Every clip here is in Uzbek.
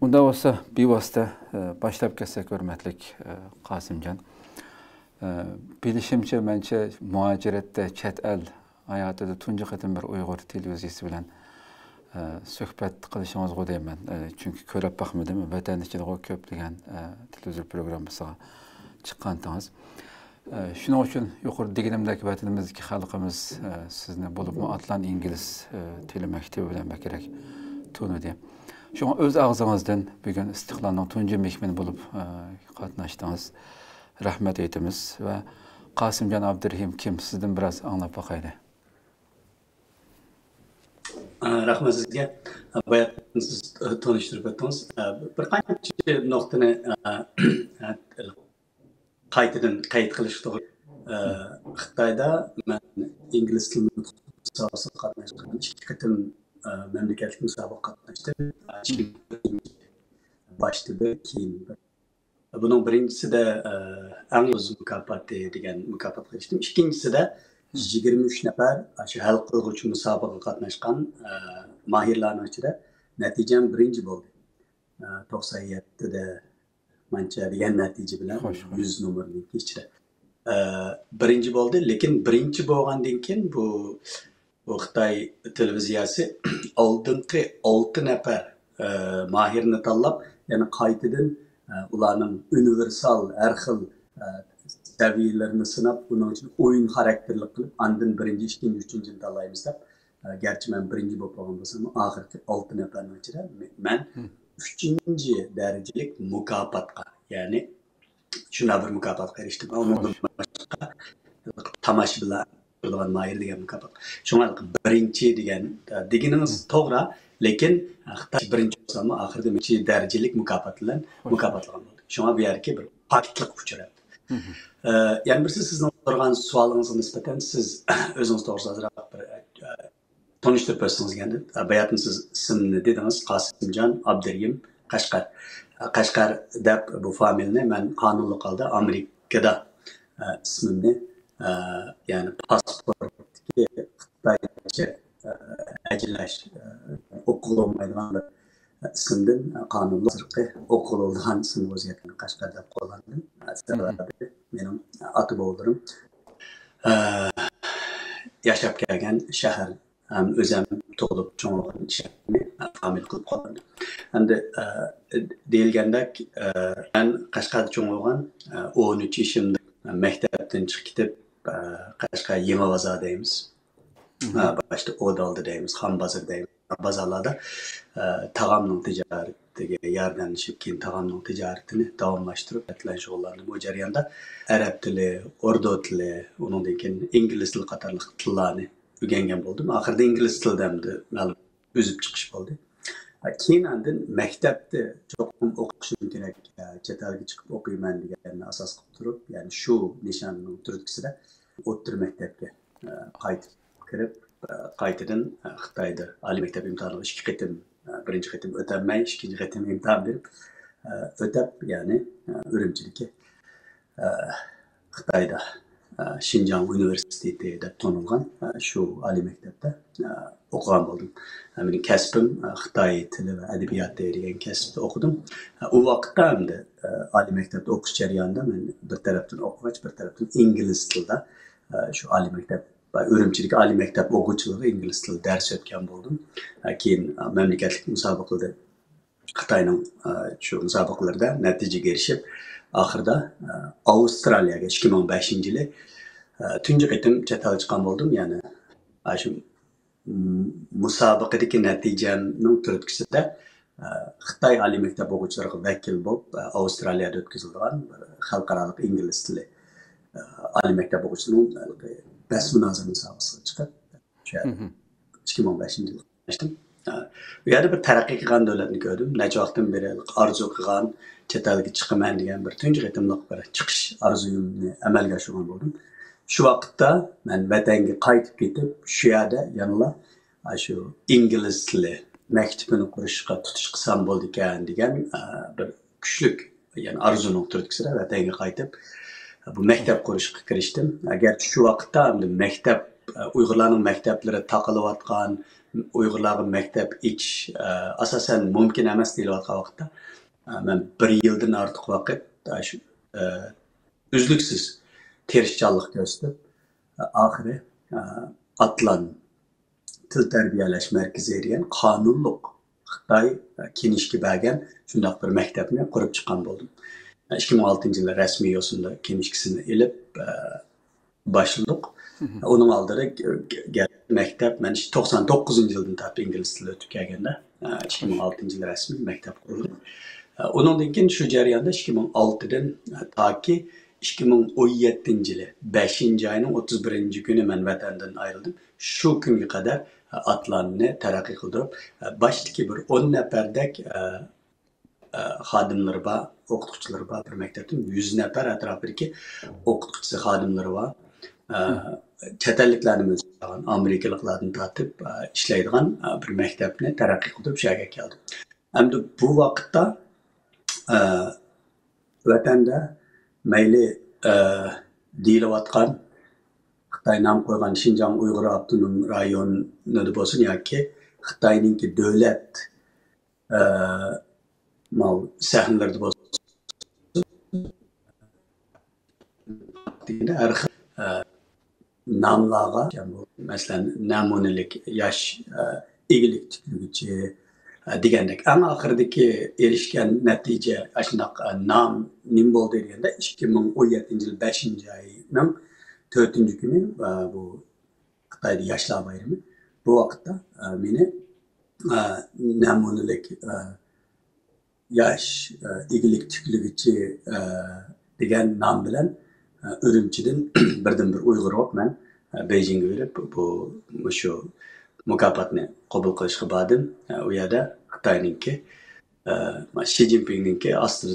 Unda olsa bevosita boshlab ketsak, hurmatlik Qosimjon. Bilishimcha, mencha muajiratda chet el hayotida tunji qatim bir Uyg'ur televiziyasi bilan suhbat qilishingizni deyman. Chunki ko'rib baxmadim, vatan ichida ko'p degan televiziya programmasiga chiqqandingiz. Shuning uchun yuqori deganimdagi vatanimizdagi xalqimiz sizni bo'lib Atlan ingliz tili maktabi bilan kerak tunidi. Şuna öz ağzınızdan bugün İstiqlalning tunji mehmoni bo'lib qatnashdingiz. Rahmat aytamiz va Qosimjon Abdurahim kim sizdan biroz anglab boqaylik. Rahmat sizga. Bayat siz tanishtirib o'tdingiz. Bir qancha nuqtani qaytadan qayd qilish to'g'ri. Xitoyda men ingliz tilini sohasida qatnashgan ikki qatim memleketlik musobaqa qatnashdim. Başladı keyin. Bunun birincisi de eng uzun mukofoti degan mukofotga erishdim. İkincisi de 23 nefer shu hal qiluvchi musobaqa qatnashgan mahirlarning ichida natijam birinchi bo'ldi. 97 da mancha degan natija bilan 100 nomerning ichida birinchi bo'ldi, lekin birinchi bo'lgandan keyin bu Xitoy televiziyasi oldingi 6 nefer mahirni tanlab, yani qaytadan ularning universal har xil saviyalarini sinab, bunun için oyun xarakterli qilib, andın birinchi, ikkinchi, uchinchini tanlaymiz deb. Gerçi men birinchi bo'lib qolgan bo'lsam, oxirgi 6 neferning ichida men 3-dereceli mukofotga, ya'ni shuna bir mukofotga erishdim. Undan boshqa tomoshabinlar qilgan mahir degan mukofot. Shunga birinchi deganimiz to'g'ri, lekin Xitoy birinchi bo'lsa-mu, oxirida 3-dereceli mukofot bilan mukofotlagan bo'ldi. Shunga bu yerga bir faktlik uchradi. Yani birisi sizin sorgan sualınıza nispeten siz özünüz doğrusu azırak bir tanıştırıp özsünüz geldi. Bayatın siz isimini dediniz, Qosimjon Abdurahim Qashqar. Qashqar deb bu familiyani men qonunli qalda Amerikada ismimni yani pasportga Xitoycha ajlash o'qilolmaydigan bir isimdan qonunli o'qiladigan ismni o'zgartirib Qashqar deb qo'llandim. Benim ata boğulurum. Yaşap gelgen şehir özem tolup çoğunluğun şeklini famil kılıp kalırdı. Hem de deyilgendek ben Qashqar'da çoğunluğun 13 yaşımda mektepten çıkıp Qashqar Yemavaza deyimiz. Başta Odal'da deyimiz, Xanbazır deyimiz. Bazarlarda tağamның ticaretiga yordamlashib, keyin tağamның ticaretini davomlashtirib, etlan shug'ullarni bu jarayonda arab tili, urdu tili, undan keyin ingliz tili qatorli tillarni o'rgangan bo'ldim. Oxirida ingliz tilidan ma'lum o'zib chiqish bo'ldi. Keyin andin maktabda cho'qim o'qishim kerak, chet elga chiqib o'qiyman deganni asos qilib turib, ya'ni shu nishonning turtkisida o'rta maktabga qaytib kirib qaytadan Xitoyda oliy maktab imtihoni ikki qatim, birinchi qatim o'tolmay, ikkinchi qatim imtihon berib o'tab, ya'ni Urumchiga Xitoyda Xinjiang Universiteti deb tanilgan shu oliy maktabda o'qigan bo'ldim. Mening kasbim Xitoy tili va adabiyoti degan kasbda o'qidim. U vaqtda hamda oliy maktabda o'qish jarayonida men bir tarafdan o'qigach, bir tarafdan ingliz tilida shu oliy maktab Urumchilik oliy maktab o'quvchilari ingliz tilida dars o'tgan bo'ldim. Keyin mamlakatlik musobaqada Xitoyning shu musobaqalarda natijaga erishib, oxirida Avstraliyaga 2005-yili tunji qatim chet elga chiqqan bo'ldim. Ya'ni shu musobaqadagi natijamning turtkisida Xitoy oliy maktab o'quvchilariga vakil bo'lib, Avstraliyada o'tkazilgan xalqaro ingliz tili oliy maktab o'quvchilarining bas münazara müsabaqasiga chiqib, 2015-yilda qatnashdim. Bu yerda bir taraqqiy qilgan davlatni ko'rdim. Necha vaqtdan beri orzu qilgan chet elga chiqaman degan bir tunji qatimliq bir chiqish orzuyimni amalga oshirgan bo'ldim. Shu vaqtda men vatanga qaytib ketib, shu yerda yanala shu ingliz tili maktabini qurishga tutish qilsam bo'ldi ekan degan bir kuchlik, ya'ni orzuning turtkisida vatanga qaytib bu maktab qurishga kirishdim. Agar shu vaqtda maktab Uyg'urlarning maktablari taqalayotgan, Uyg'urlarga maktab ichish asosan mumkin emas deyilayotgan vaqtda men 1 yildan ortiq vaqt shu uzluksiz tirishchanlik ko'rsatib oxiri Atlan til tarbiyalash markazi degan qonunliq Xitoy kenishga bergan shundoq bir maktabni qurib chiqqan bo'ldim. 2006-yilda rasmiy yo'sinda kenishkisini ilib başladık. Onun aldırı məktəb, mən 99-yıldan tapı İngiliz dili ötüb gəlgəndə 2006-yılda rəsmi məktəb quruldu. Onundan keyin şu jarayonda 2006-dan ta ki 2017-yılı 5-ci ayının 31-ci günü mən vətəndən ayrıldım. Şu günə qədər Atlanni tərəqqi qıldırıb, başdakı bir 10 nəfərdək xadimləri var, o'qituvchilar var bir maktabda 100 nafar atrofidagi o'qituvchi xodimlari var. Chet elliklarni o'zlagan, amerikaliklardan tortib ishlaydigan bir maktabni taraqqiy qilib shu yerga keldim. Endi bu vaqtda vatanda mayli deyilayotgan Xitoy nom qo'ygan Xinjiang Uyg'ur avtonom rayonida bo'lsin yoki Xitoyninki davlat sahnalarda bo'lsin har xil nomlarga masalan namunalik yosh egilik tikuvchi degandek eng oxiridagi erishgan natija shunaq nom nim bo'ldi deganda 2017-yil 5-oyning 4-kuni bu Xitoyda yoshlar bayrami bu vaqtda meni namunalik yosh egilik tikuvchi degan nom bilan Ürümçi'den birden-bir Uyg'ur olup men Beijing'e verip bu şu mukofotni qabul qilishga bordim. U yerda Xitoyninki Xi Jinpingninki ostida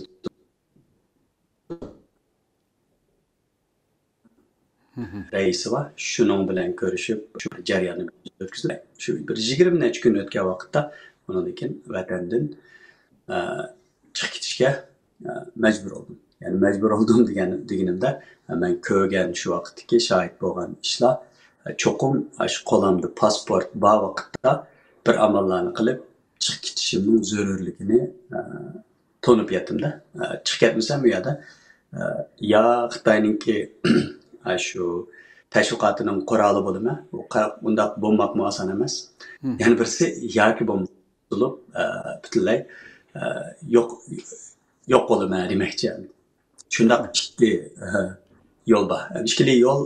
raisi var. Şunun bilan ko'rishib, shu jarayonni o'tkazdim. Shu bir 20 necha kun o'tgan vaqtda undan keyin vatandan chiqib ketishga majbur oldum. Yani mecbur olduğum deganimda men ko'rgan shu vaqtdagi shohid bo'lgan ishlar cho'qim shu qo'limda pasport bor vaqtda bir amallarni qilib chiqib ketishimning zarurligini to'nib yetdimda. Chiqib ketmasam bu yerda yo Xitoyninki shu tashviqotining quroli bo'ldimi, bundaq bo'lmoqmi oson emas. Yani birisi yoki bo'lib butunlay yo'q bo'lma demoqchi. Şundaq ikki yo'l bor. Ikkili yo'l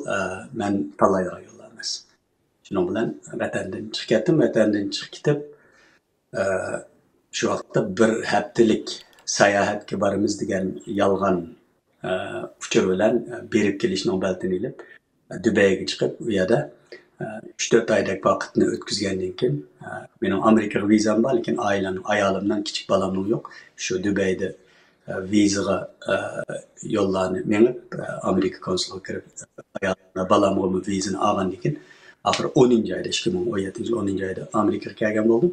men tanlaydigan yo'llar emas. Shuning bilan vatandan chiqib ketdim. Vatandan chiqib ketib shu vaqtda bir haftalik sayohatga boramiz degan yolg'on uchur bilan berib kelishning baltini ilib Dubayga chiqib u yerda 3-4 oylik vaqtni o'tkazgandan keyin mening Amerikaga vizam bor, lekin ayolimdan kichik balamning yo'q. Shu Dubayda vizaga yo'llarni menib Amerika konsuliga kirib ayolimga balamga vizani olgandan keyin oxiri 10-oyda 2017-yil 10-oyda Amerikaga kelgan bo'ldim.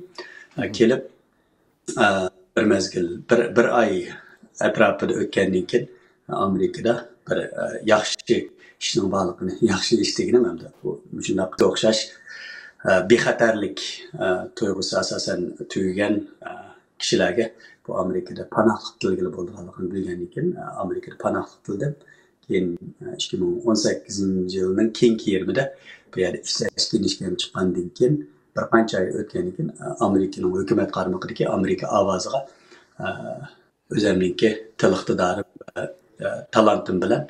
Kelib bir mezgil bir oy atrofida o'tgandan keyin Amerikada bir yaxshi ishning borligini, yaxshi ishligini hamda bu shunday o'xshash bexatarlik tuyg'usi asosan tugagan kishilarga bu Amerikada panohlik tilgili bo'lganligini bilgandan keyin Amerikada panohlik tildim. Keyin 2018-yilning keyingi yerida bu yerda ishlash kenishga chiqqandan keyin bir qancha oy o'tgandan keyin Amerikaning hukumat qarmog'idagi Amerika ovoziga o'zimningki til iqtidori talentim bilan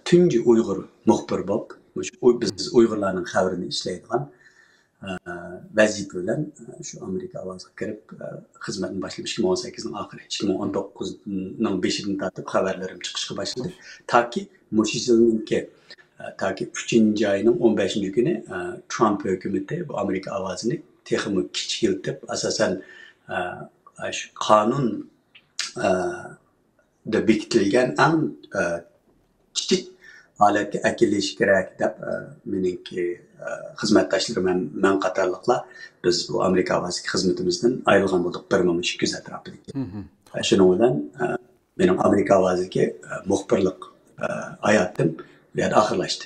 tunji Uyg'ur muxbir bo'lib, biz Uyg'urlarning xabarini ishlaydigan vazifa bilan shu Amerika ovoziga kirib xizmatni boshlab 2018-ning oxiri 2019-ning 5-idan tortib xabarlarim chiqishga boshladi. Taki mush yilningki taki 3-oyning 15-kuni Trump hukumati bu Amerika ovozini texnik kichikiltib asosan shu qonun da bekitilgan eng kichik holatga akilish kerak deb meningki xizmatdoshlarim men qatorliqlar biz bu Amerika ovoziga xizmatimizdan ayrilgan bo'ldik 1200 atrofidagi. Shuning bilan mening Amerika ovoziga muxbirlik hayotim bu yerda oxirlashdi.